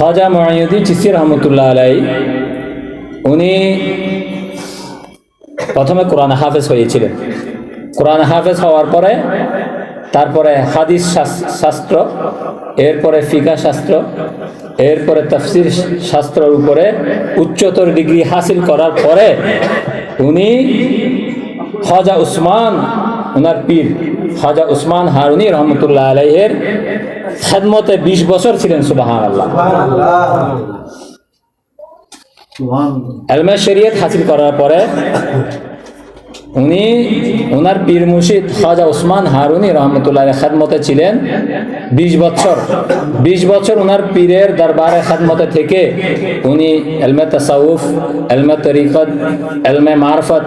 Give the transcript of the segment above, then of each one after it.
খাজা মুঈনুদ্দিন চিশতি রহমতুল্লাহ আলাইহি উনি প্রথমে কোরআন হাফেজ হয়েছিলেন। কোরআন হাফেজ হওয়ার পরে তারপরে হাদিস শাস্ত্র, এরপরে ফিকাহ শাস্ত্র, এরপরে তাফসীর শাস্ত্রের উপরে উচ্চতর ডিগ্রি হাসিল করার পরে উনি খাজা উসমান, ওনার পীর খাজা উসমান হারুনি রহমতুল্লাহ আলাইহির খেদমতে 20 বছর ছিলেন। সুবহানাল্লাহ। ইলমে শরীয়ত হাসিল করার পরে উনি ওনার পীর মুর্শিদ খাজা উসমান হারুনি রহমতুল্লাহ খেদমতে ছিলেন 20 বছর। 20 বছর ওনার পীরের দরবারে খেদমতে থেকে উনি ইলমে তাসাউফ, ইলমে তরিকত, ইলমে মারফত,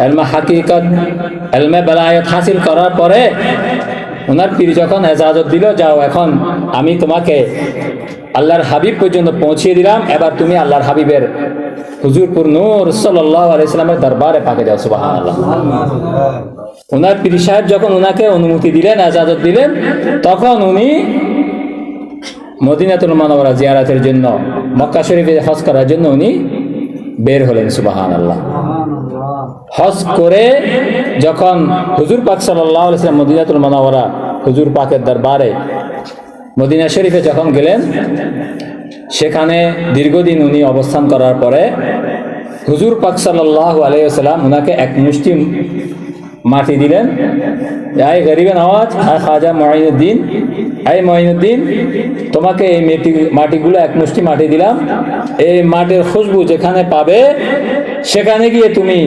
ইলমে হাকিকত, ইলমে বেলায়েত হাসিল করার পরে ওনার পীর যখন এজাজত দিল, যাও এখন আমি তোমাকে আল্লাহর হাবিব পর্যন্ত পৌঁছিয়ে দিলাম, এবার তুমি আল্লাহর হাবিবের হুজুরপুর নূর সাল্লাল্লাহু আলাইহি সাল্লামের দরবারে পাকে যাও। সুবহানাল্লাহ। ওনার পীর সাহেব যখন ওনাকে অনুমতি দিলেন, এজাজত দিলেন, তখন উনি মদিনাতুল মুনাওয়ারা জিয়ারতের জন্য, মক্কা শরীফে হজ করার জন্য উনি বের হলেন। সুবহানাল্লাহ। হজ করে যখন হুজুর পাক সাল্লাল্লাহু আলাইহি সাল্লাম মদিনাতুল মুনাওয়ারা হুজুর পাকের দরবারে মদিনা শরীফে যখন গেলেন, সেখানে দীর্ঘদিন উনি অবস্থান করার পরে হুজুর পাক সাল্লাল্লাহু আলাইহি ওয়াসাল্লাম উনাকে এক মুষ্টি মাটি দিলেন। আয় গরিবে নওয়াজ, আয় খাজা মুঈনুদ্দিন, আয় মুঈনুদ্দিন, তোমাকে এই মাটিগুলো এক মুষ্টি মাটি দিলাম, এই মাটির খুশবু যেখানে পাবে সেখানে গিয়ে তুমি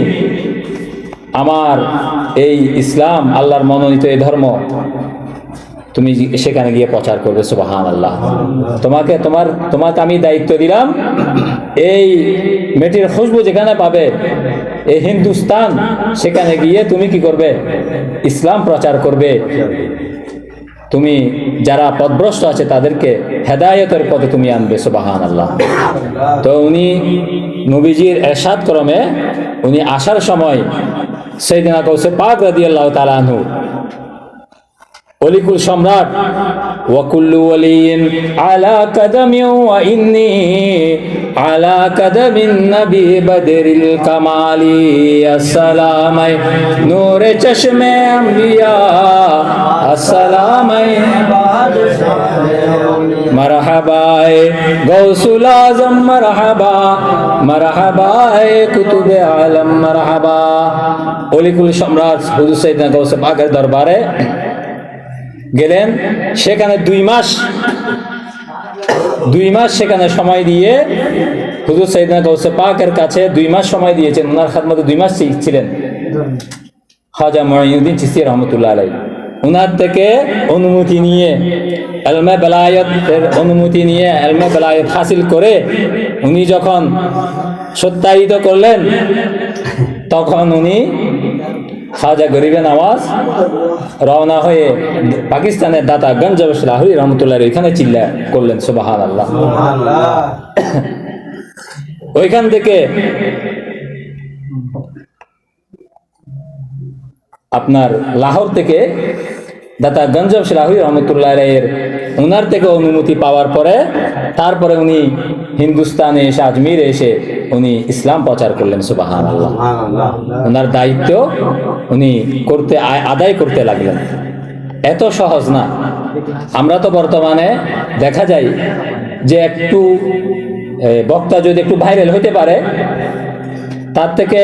আমার এই ইসলাম, আল্লাহর মনোনীত এই ধর্ম তুমি সেখানে গিয়ে প্রচার করবে। সুবহানাল্লাহ। তোমাকে আমি দায়িত্ব দিলাম, এই মেটির খুশবু যেখানে পাবে এই হিন্দুস্তান, সেখানে গিয়ে তুমি কি করবে? ইসলাম প্রচার করবে। তুমি যারা পথভ্রষ্ট আছে তাদেরকে হেদায়েতের পথে তুমি আনবে। সুবহানাল্লাহ। তো উনি নবীজির ইরশাদ ক্রমে উনি আসার সময় সাইয়েদনা গাউসে পাক রাদিয়াল্লাহু তাআলা আনহু, অলিকুল সম্রাট, ওয়াকুল্লু ওয়ালিয়িন আলা কাদামি ওয়া ইন্নী আলা কাদামিন নবী বদরিল কামালি, আসসালামাই নূরে চশমে আম্বিয়া, আসসালামাই মারহাবায়ে গাউসুল আজম, মারহাবা মারহাবায়ে কুতুবে আলম, মারহাবা। অলিকুল সম্রাট হুজুর সাইয়েদনা গাউসে পাকের দরবারে গেলেন। সেখানে 2 মাস সেখানে সময় দিয়ে হুজুর সাইয়েদনা গাউসে পাকের কাছে 2 মাস সময় দিয়েছেন। ওনার খেদমতে 2 মাস ছিলেন খাজা মুঈনুদ্দিন চিশতি রহমতুল্লাহ আলাইহি। ওনার থেকে অনুমতি নিয়ে, ইলমে বেলায়েতের অনুমতি নিয়ে ইলমে বেলায়েত হাসিল করে উনি যখন সত্যায়িত করলেন, তখন উনি খাজা গরিবে নওয়াজ রওনা হয়ে পাকিস্তানের দাতা গঞ্জ লাহোরী রহমতুল্লাহ এখানে চিল্লা করলেন। সুবহানাল্লাহ। ওইখান থেকে আপনার লাহোর থেকে দাতা গঞ্জ লাহোরী রহমতুল্লাহ এর ওনার থেকে অনুমতি পাওয়ার পরে তারপরে উনি হিন্দুস্তানে এসে, আজমিরে এসে উনি ইসলাম প্রচার করলেন। সুবহানাল্লাহ। ওনার দায়িত্ব উনি আদায় করতে লাগলেন। এত সহজ না। আমরা তো বর্তমানে দেখা যায় যে একটু বক্তা যদি একটু ভাইরাল হইতে পারে, তার থেকে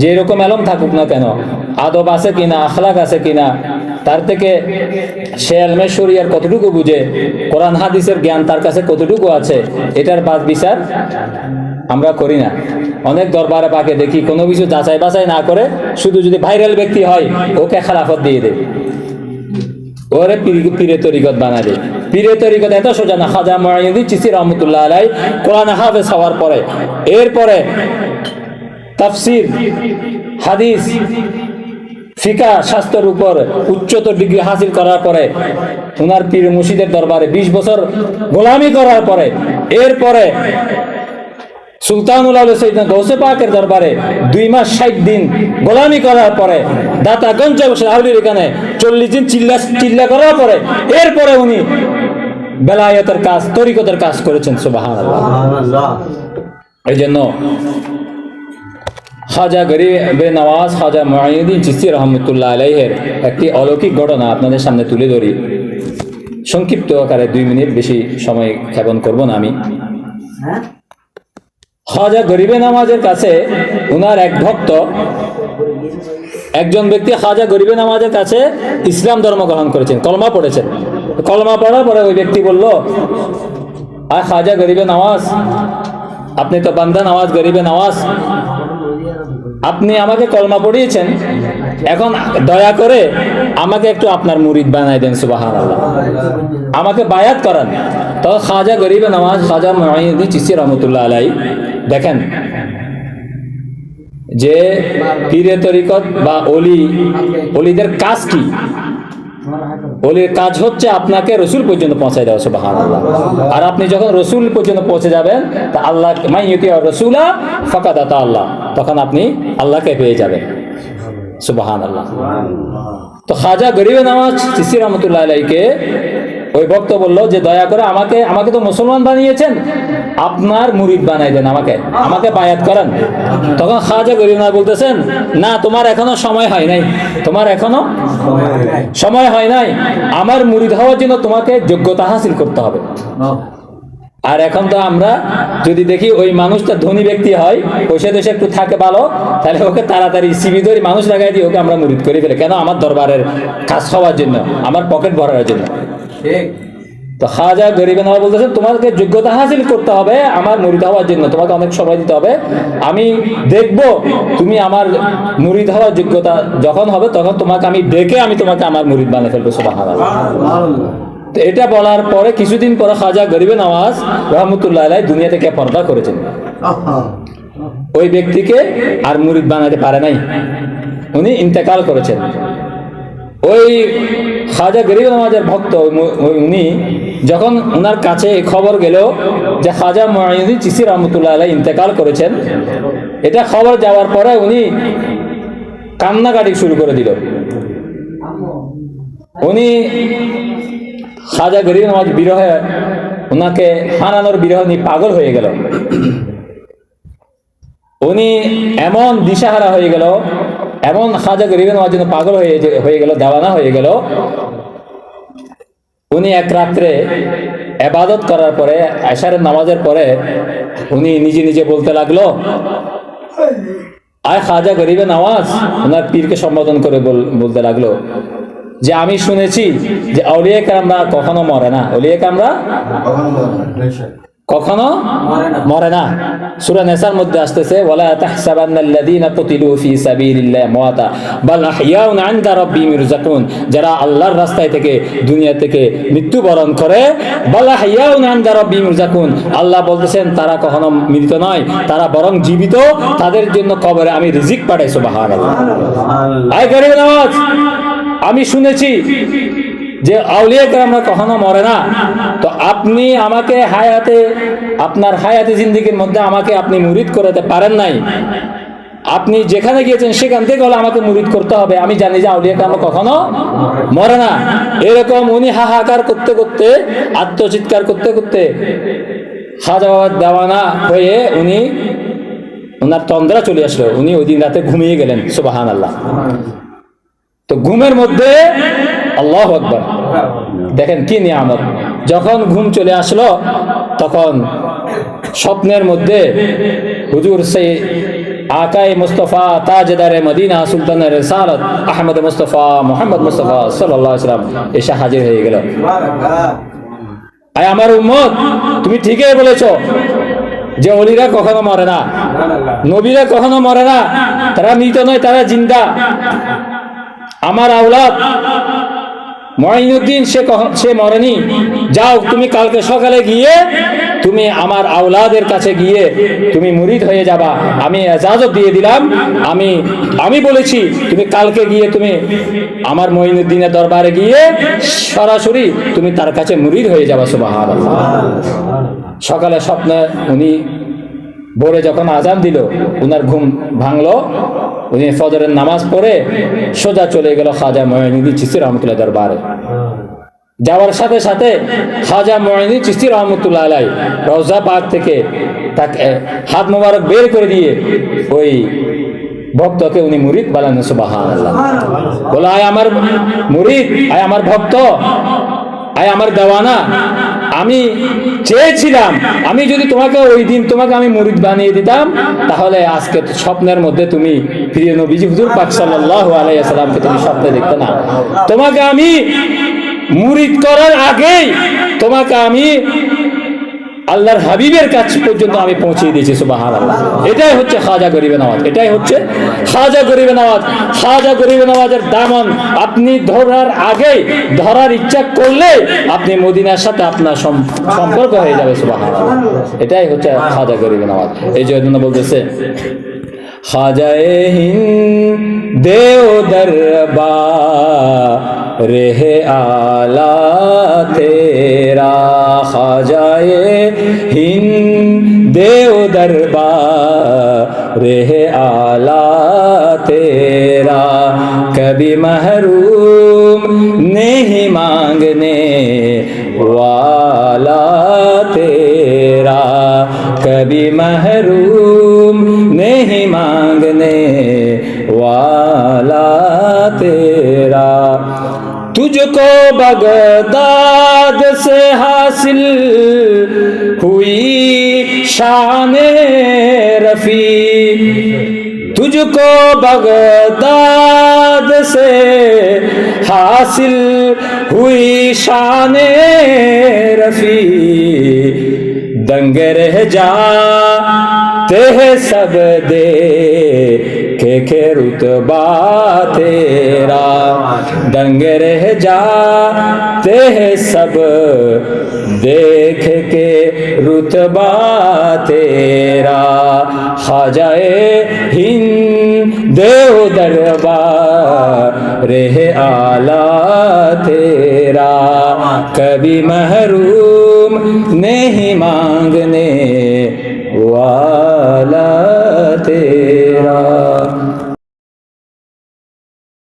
যেরকম এলম থাকুক না কেন, আদব আছে কিনা, আখলাক আছে কিনা, তার থেকে সে ইলমে শরিয়ার কতটুকু বুঝে, কোরআন হাদিসের জ্ঞান তার কাছে কতটুকু আছে, এটার বাদ বিচার আমরা করি না। অনেক দরবারে পাকে দেখি কোনো কিছু যাচাই বাছাই না করে শুধু যদি ভাইরাল ব্যক্তি হয় ওকে খেলাফত দিয়ে দেয়, ওরে পীরে তরিকত বানা দেয়। পীরে তরিকত এত সোজা না। খাজা মুঈনুদ্দিন চিশতি রহমতুল্লাহ আলাইহি কোরআন হাফেজ হওয়ার পরে, এরপরে তাফসীর, হাদিস, ফিকাহ শাস্ত্রের উপর উচ্চতর ডিগ্রি হাসিল করার পরে ওনার পীর মুর্শিদের দরবারে 20 বছর গোলামি করার পরে, এরপরে সুলতানুল আউলিয়া সাইয়েদনা গাউসে পাকের দরবারে 2 মাস 60 দিন গোলামি করার পরে, দাতাগঞ্জ লাহোরীর এখানে 40 দিন চিল্লা করার পরে, এরপরে উনি বেলায়েতের কাজ, তরিকতের কাজ করেছেন। সুবহানাল্লাহ। এই জন্য খাজা গরিবে নওয়াজ খাজা মুঈনুদ্দিন চিশতি রহমতুল্লাহ আলাইহির একটি অলৌকিক ঘটনা আপনাদের সামনে তুলে ধরি, সংক্ষিপ্ত আকারে, 2 মিনিট, বেশি সময় ক্ষেপণ করব না আমি। খাজা গরিবে নওয়াজের কাছে উনার এক ভক্ত, একজন ব্যক্তি খাজা গরিবে নওয়াজের কাছে ইসলাম ধর্ম গ্রহণ করেছেন, কলমা পড়েছেন। কলমা পড়ার পরে ওই ব্যক্তি বলল, আর খাজা গরিবে নওয়াজ, আপনি তো বান্দা নওয়াজ, গরিবে নওয়াজ, আপনি আমাকে কলমা পড়িয়েছেন, এখন দয়া করে আমাকে একটু আপনার মুরিদ বানাই দেন। সুবহানাল্লাহ। আমাকে বায়াত করান। তো খাজা গরিবে নওয়াজ খাজা মুঈনুদ্দিন চিশতি রহমতুল্লাহ আলাইহি দেখেন যে পীরে তরিকত বা অলিদের কাজ কি? অলির কাজ হচ্ছে আপনাকে রসুল পর্যন্ত পৌঁছায় দেওয়া। সুবহানাল্লাহ। আর আপনি যখন রসুল পর্যন্ত পৌঁছে যাবেন, তা আল্লাহ মান ইউতিউ রাসূলা ফাকাদ আতা আল্লাহ, তখন আপনি আল্লাহকে পেয়ে যাবেন। সুবহানাল্লাহ। তো খাজা গরিবে নওয়াজ চিশতি রহমতুল্লাহ আলাইহিকে ওই ভক্ত বলল যে দয়া করে আমাকে তো মুসলমান বানিয়েছেন, আপনার মুরিদ বানাই দেন, আমাকে বায়াত করেন। তখন খাজা গরিব নওয়াজ বলতেছেন, না, তোমার এখনো সময় হয় নাই, তোমার এখনো সময় হয় নাই। আমার মুরিদ হওয়ার জন্য তোমাকে যোগ্যতা হাসিল করতে হবে। আর এখন তো আমরা যদি দেখি ওই মানুষটা ধনী ব্যক্তি হয়, পয়সা দেশে একটু থাকে ভালো, তাহলে ওকে তাড়াতাড়ি সিবি ধরে মানুষ লাগাই দিয়ে ওকে আমরা মুরিদ করে ফেলে। কেন? আমার দরবারের কাজ হওয়ার জন্য, আমার পকেট ভরার জন্য। তো খাজা গরিবে নওয়াজ বলতেছেন, তোমাকে যোগ্যতা হাসিল করতে হবে আমার মুরিদ হওয়ার জন্য, তোমাকে অনেক সময় দিতে হবে। আমি দেখব তুমি আমার মুরিদ হওয়ার যোগ্যতা যখন হবে, তখন তোমাকে আমি ডেকে আমি তোমাকে আমার মুরিদ বানিয়ে ফেলবো। সুবহানাল্লাহ। তো এটা বলার পরে কিছুদিন পরে খাজা গরিবে নওয়াজ রহমতুল্লাহ আলাইহি দুনিয়া থেকে পর্দা করেছেন। ওই ব্যক্তিকে আর মুরিদ বানাতে পারে নাই, উনি ইন্তেকাল করেছেন। ওই খাজা গরিবে নওয়াজের ভক্ত উনি যখন ওনার কাছে খবর গেল যে খাজা মুঈনুদ্দিন চিশতি রহমতুল্লাহ আলাইহি ইন্তেকাল করেছেন, এটা খবর যাওয়ার পরে উনি কান্নাকাটি শুরু করে দিল। উনি খাজা গরিবে নওয়াজ বিরহে, ওনাকে হারানোর বিরহে উনি পাগল হয়ে গেল। উনি এমন দিশাহারা হয়ে গেল, এমন খাজা গরিবে নওয়াজ জন্য পাগল হয়ে গেল, দেওয়ানা হয়ে গেল। উনি এক রাত্রে ইবাদত করার পরে, এশারের নামাজের পরে উনি নিজে নিজে বলতে লাগলো, আয় খাজা গরিবে নওয়াজ, ওনার পীরকে সম্বোধন করে বলতে লাগলো যে আমি শুনেছি যে আউলিয়া কেরামরা কখনো মরে না, আউলিয়া কেরামরা কখনো মরে না। সূরা নিসার মধ্যে আসতেছে, ওয়ালা তাহসাবান্নাল্লাযীনা কুতিলু ফী সাবিলিল্লাহি আমওয়াতা বাল আহইয়াউন ইনদা রাব্বিহিম ইরযাকুন। যারা আল্লাহর রাস্তায় থেকে, দুনিয়া থেকে মৃত্যুবরণ করে, বাল আহইয়াউন ইনদা রাব্বিহিম ইরযাকুন, আল্লাহ বলতেছেন তারা কখনো মৃত নয়, তারা বরং জীবিত, তাদের জন্য কবরে আমি রিজিক পাঠাই। সুবহানাল্লাহ। আয় গরিব নওয়াজ, আমি শুনেছি যে আউলিয়া কেরামরা কখনো মরে না, তো আপনি আমাকে আপনার হায়াতে জিন্দেগির মধ্যে আমাকে আপনি মুরিদ করতে পারেন নাই। আপনি যেখানে গিয়েছেন সেখান থেকে হলে আমাকে মুরিদ করতে হবে। আমি জানি যে আউলিয়া কেরামরা কখনো মরে না। এরকম উনি হাহাকার করতে করতে, আত্মচিৎকার করতে করতে খাজা বাবা দেওয়ানা হয়ে ওনার তন্দ্রা চলে আসলো। উনি ওই দিন রাতে ঘুমিয়ে গেলেন। সুবহানাল্লাহ। তো ঘুমের মধ্যে আল্লাহু আকবার, দেখেন কি নিয়ামত। যখন ঘুম চলে আসলো, তখন স্বপ্নের মধ্যে হুজুর সেই আকায়ে মুস্তাফা তাজদারে মদিনা সুলতানের রিসালাত আহমদ মুস্তাফা মুহাম্মদ মুস্তাফা সাল্লাল্লাহু আলাইহি ওয়াসাল্লাম এসে হাজির হয়ে গেল। আয় আমার উম্মত, তুমি ঠিকই বলেছো যে ওলিরা কখনো মরে না, নবীরা কখনো মরে না, তারা মৃত নয়, তারা জিন্দা। আমার আওলাদ মুঈনুদ্দিন সে মরেনি। যাও তুমি কালকে সকালে গিয়ে তুমি আমার আওলাদের কাছে গিয়ে তুমি মুরিদ হয়ে যাবা। আমি ইজাজত দিয়ে দিলাম, আমি বলেছি তুমি কালকে গিয়ে তুমি আমার মুঈনুদ্দিনের দরবারে গিয়ে সরাসরি তুমি তার কাছে মুরিদ হয়ে যাবা। সুবহানাল্লাহ। সকালে স্বপ্নে উনি ভোরে যখন আজান দিল, উনার ঘুম ভাঙলো। উনি ফজরের নামাজ পড়ে সোজা চলে গেল খাজা মুঈনুদ্দিন চিশতি রহমতুল্লাহ দরবারে। যাওয়ার সাথে সাথে খাজা মুঈনুদ্দিন চিশতি রহমতুল্লাহ আলাইহি রওজা পাক থেকে তাকে হাত মোবারক বের করে দিয়ে ওই ভক্তকে উনি মুরিদ বানালেন। সুবহানাল্লাহ। বলে আয় আমার মুরিদ, আয় আমার ভক্ত, আয় আমার দেওয়ানা, আমি চেয়েছিলাম আমি যদি তোমাকে ওই দিন তোমাকে আমি মুরিদ বানিয়ে দিতাম, তাহলে আজকে স্বপ্নের মধ্যে তুমি প্রিয় নবীজি হুজুর পাক সাল্লাল্লাহু আলাইহি ওয়াসাল্লামকে তুমি স্বপ্নে দেখতে না। তোমাকে আমি মুরিদ করার আগেই তোমাকে আমি আল্লাহর হাবিবের কাছ পর্যন্ত আমি পৌঁছে দিয়েছি। সুবহানাল্লাহ। এটাই হচ্ছে খাজা গরিবে নওয়াজ, এটাই হচ্ছে খাজা গরিবে নওয়াজ। খাজা গরিবে নওয়াজের দামন আপনি ধরার আগেই, ধরার ইচ্ছা করলে আপনি মদিনার সাথে আপনার সম্পর্ক হয়ে যাবে। সুবহানাল্লাহ। এটাই হচ্ছে খাজা গরিবে নওয়াজ। এই জন্য বলতেছে খাজায়ে হিন্দ দেও দরবার রেহে আলা তেরা, খাজায়ে হিন্দ দেও দরবার রেহে আলা তেরা, কবি মহরূম नहीं मांगने वाला तेरा, कभी महरूम नहीं मांगने वाला तेरा, तुझको बगदाद से हासिल हुई शान रफी, तुझको बगदाद से हासिल हुई शान रफी, दंग रह जाते हैं सब दे के रुतबा तेरा, दंग रह जाते हैं सब देख के रुतबा तेरा, खाजाए हिंद देव दरबार रहे आला तेरा, कभी महरूम नहीं मांगने वाला